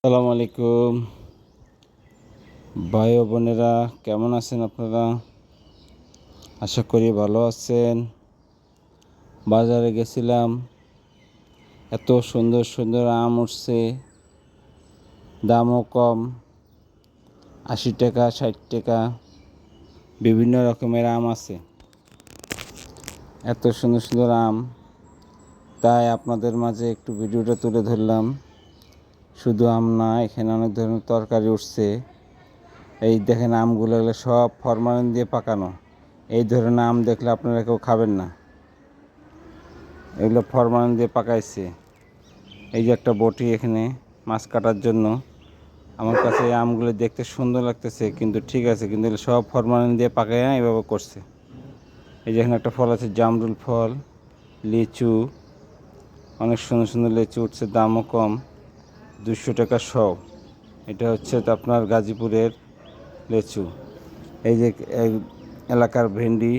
আসসালামু আলাইকুম ভাই ও বোনেরা, কেমন আছেন আপনারা? আশা করি ভালো আছেন। বাজারে গেছিলাম, এত সুন্দর সুন্দর আম উঠছে, দামও কম, 80 টাকা 60 টাকা, বিভিন্ন রকমের আম আছে। এত সুন্দর সুন্দর আম, তাই আপনাদের মাঝে একটু ভিডিওটা তুলে ধরলাম। শুধু আম না, এখানে অনেক ধরনের তরকারি উঠছে। এই দেখেন, আমগুলো সব ফরমালিন দিয়ে পাকানো। এই ধরনের আম দেখলে আপনারা কেউ খাবেন না, এগুলো ফরমালিন দিয়ে পাকাইছে। এই যে একটা বটি এখানে মাছ কাটার জন্য। আমার কাছে এই আমগুলো দেখতে সুন্দর লাগতেছে, কিন্তু ঠিক আছে, কিন্তু এগুলো সব ফরমালিন দিয়ে পাকায় এইভাবে করছে। এই যে এখানে একটা ফল আছে, জামরুল ফল, লিচু, অনেক সুন্দর সুন্দর লিচু উঠছে, দামও কম, 200 টাকা শ। এটা হচ্ছে আপনার গাজীপুরের লিচু। এই যে এলাকার ভেন্ডি,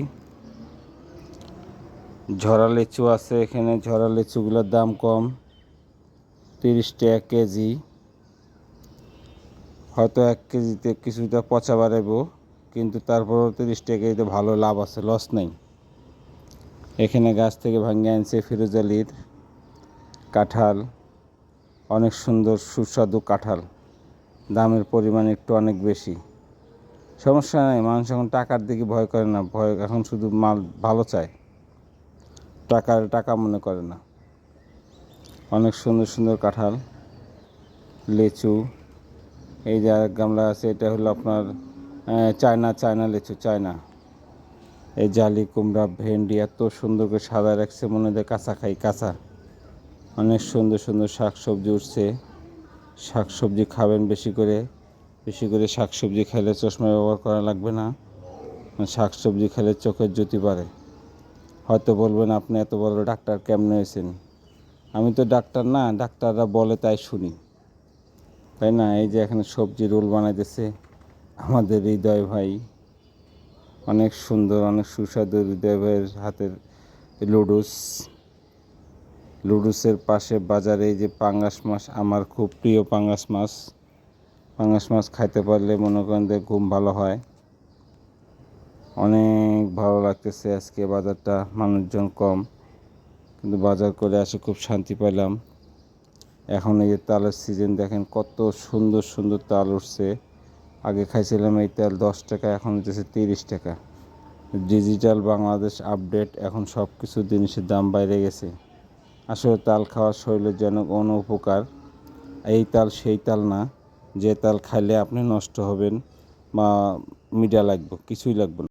ঝরা লিচু আছে এখানে। ঝরা লিচুগুলোর দাম কম, 30 টাকা কেজি। হয়তো 1 কেজিতে কিছুটা পচা বাড়াবো, কিন্তু তারপরও 30 টাকা কেজিতে ভালো লাভ আছে, লস নেই। এখানে গাছ থেকে ভাঙিয়ে আনছে ফিরোজ আলীর কাঁঠাল, অনেক সুন্দর সুস্বাদু কাঁঠাল। দামের পরিমাণ একটু অনেক বেশি, সমস্যা নেই। মানুষ এখন টাকার দিকে ভয় করে না, ভয় এখন শুধু মাল ভালো চায়, টাকা মনে করে না। অনেক সুন্দর সুন্দর কাঁঠাল, লিচু। এই যে আরেক গামলা আছে, এটা হলো আপনার চায়না লিচু, চায়না। এই জালি কুমড়া, ভেন্ডি এত সুন্দর করে সাদা রাখছে, মনে হয় কাঁচা খাই, কাঁচা। অনেক সুন্দর সুন্দর শাকসবজি উঠছে। শাকসবজি খাবেন বেশি করে, বেশি করে শাকসবজি খেলে চশমা ব্যবহার করা লাগবে না। শাকসবজি খেলে চোখের জ্যোতি বাড়ে। হয়তো বলবেন, আপনি এত বড় ডাক্তার কেমনে হয়েছেন? আমি তো ডাক্তার না, ডাক্তাররা বলে তাই শুনি, তাই না? এই যে এখানে সবজি রোল বানাইতেছে আমাদের হৃদয় ভাই, অনেক সুন্দর, অনেক সুস্বাদু। হৃদয় ভাইয়ের হাতের লুডুসের পাশে বাজারে এই যে পাঙ্গাস মাছ, আমার খুব প্রিয় পাঙ্গাস মাছ। পাঙ্গাস মাছ খাইতে পারলে মনে করেন যে ঘুম ভালো হয়। অনেক ভালো লাগতেছে আজকে বাজারটা, মানুষজন কম, কিন্তু বাজার করে আসে খুব শান্তি পেলাম। এখন এই যে তালের সিজন, দেখেন কত সুন্দর সুন্দর তাল উঠছে। আগে খাইছিলাম এই তেল 10 টাকা, এখন হচ্ছে 30 টাকা। ডিজিটাল বাংলাদেশ আপডেট, এখন সব কিছু জিনিসের দাম বাইরে গেছে। আসলে তাল খাওয়া শরীরের জন্য কোনো উপকার। এই তাল সেই তাল না যে তাল খাইলে আপনি নষ্ট হবেন বা মিডা লাগবে, কিছুই লাগবে না।